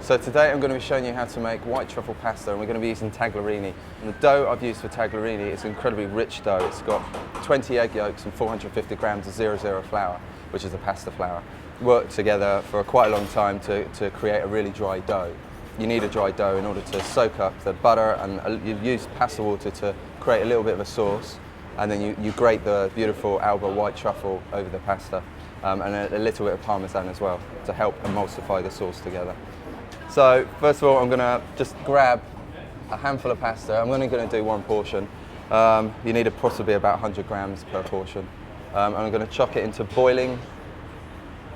So today I'm going to be showing you how to make white truffle pasta, and we're going to be using Taglierini. And the dough I've used for Taglierini is an incredibly rich dough. It's got 20 egg yolks and 450 grams of 00 flour, which is a pasta flour. Worked together for quite a long time to create a really dry dough. You need a dry dough in order to soak up the butter, and you use pasta water to create a little bit of a sauce, and then you grate the beautiful Alba white truffle over the pasta, and a little bit of parmesan as well to help emulsify the sauce together. So first of all, I'm going to just grab a handful of pasta. I'm only going to do one portion. You need possibly about 100 grams per portion. And I'm going to chuck it into boiling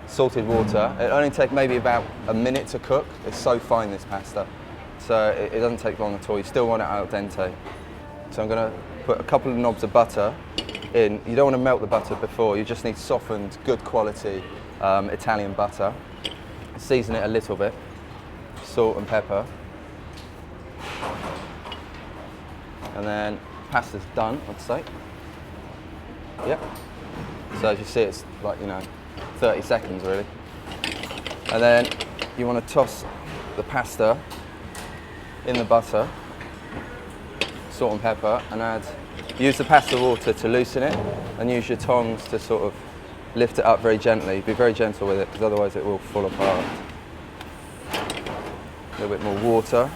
salted water. It only takes maybe about a minute to cook. It's so fine, this pasta. So it doesn't take long at all. You still want it al dente. So I'm going to put a couple of knobs of butter in. You don't want to melt the butter before. You just need softened, good quality Italian butter. Season it a little bit. Salt and pepper, and then pasta's done, I'd say. Yep. So as you see, it's like 30 seconds really. And then you want to toss the pasta in the butter, salt and pepper, and use the pasta water to loosen it, and use your tongs to sort of lift it up very gently. Be very gentle with it, because otherwise it will fall apart. A little bit more water.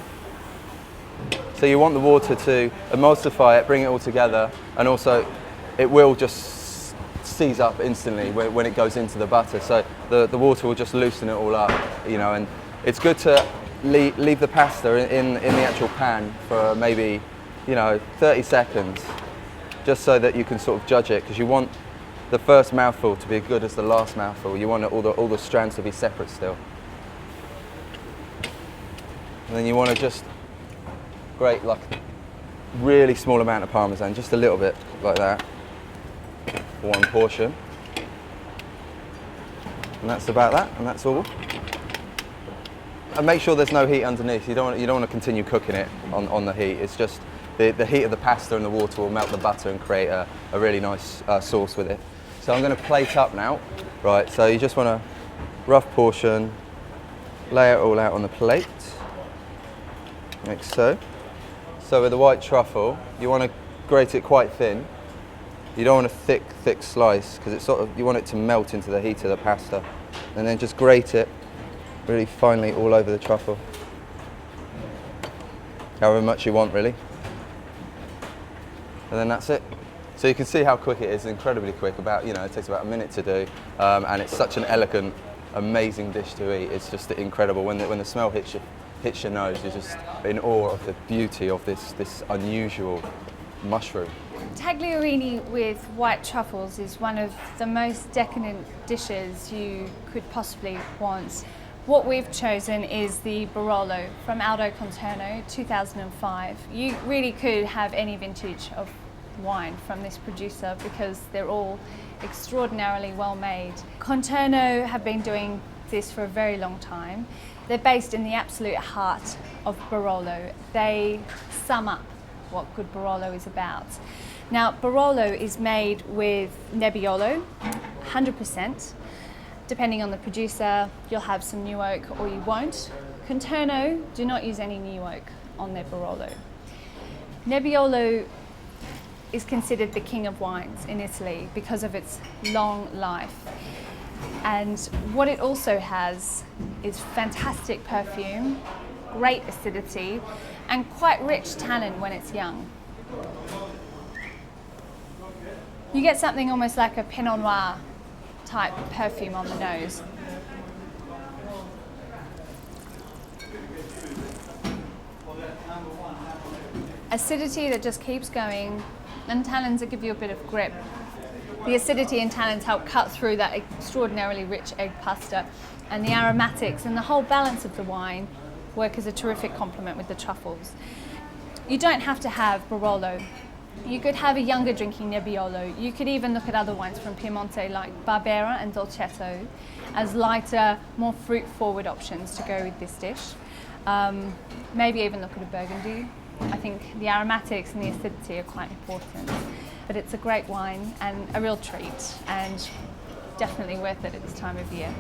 So you want the water to emulsify it, bring it all together, and also it will just seize up instantly when it goes into the butter. So the water will just loosen it all up, and it's good to leave the pasta in the actual pan for maybe 30 seconds, just so that you can sort of judge it, because you want the first mouthful to be as good as the last mouthful. You want all the strands to be separate still. And then you want to just grate like a really small amount of parmesan, just a little bit like that, one portion. And that's about that, and that's all. And make sure there's no heat underneath. You don't want to continue cooking it on the heat. It's just the heat of the pasta and the water will melt the butter and create a really nice sauce with it. So I'm going to plate up now. Right, so you just want to rough portion, lay it all out on the plate. Like so. So with the white truffle, you want to grate it quite thin. You don't want a thick slice, because it's you want it to melt into the heat of the pasta. And then just grate it really finely all over the truffle. However much you want, really. And then that's it. So you can see how quick it is, incredibly quick. It takes about a minute to do, and it's such an elegant, amazing dish to eat. It's just incredible. When the smell hits your nose, you're just in awe of the beauty of this unusual mushroom. Taglierini with white truffles is one of the most decadent dishes you could possibly want. What we've chosen is the Barolo from Aldo Conterno 2005. You really could have any vintage of wine from this producer, because they're all extraordinarily well made. Conterno have been doing this for a very long time. They're based in the absolute heart of Barolo. They sum up what good Barolo is about. Now, Barolo is made with Nebbiolo, 100%. Depending on the producer, you'll have some new oak or you won't. Conterno do not use any new oak on their Barolo. Nebbiolo is considered the king of wines in Italy because of its long life. And what it also has is fantastic perfume, great acidity, and quite rich tannin when it's young. You get something almost like a Pinot Noir type perfume on the nose. Acidity that just keeps going, and tannins that give you a bit of grip. The acidity and tannins help cut through that extraordinarily rich egg pasta, and the aromatics and the whole balance of the wine work as a terrific complement with the truffles. You don't have to have Barolo. You could have a younger drinking Nebbiolo. You could even look at other wines from Piemonte like Barbera and Dolcetto as lighter, more fruit-forward options to go with this dish. Maybe even look at a Burgundy. I think the aromatics and the acidity are quite important. But it's a great wine and a real treat, and definitely worth it at this time of year.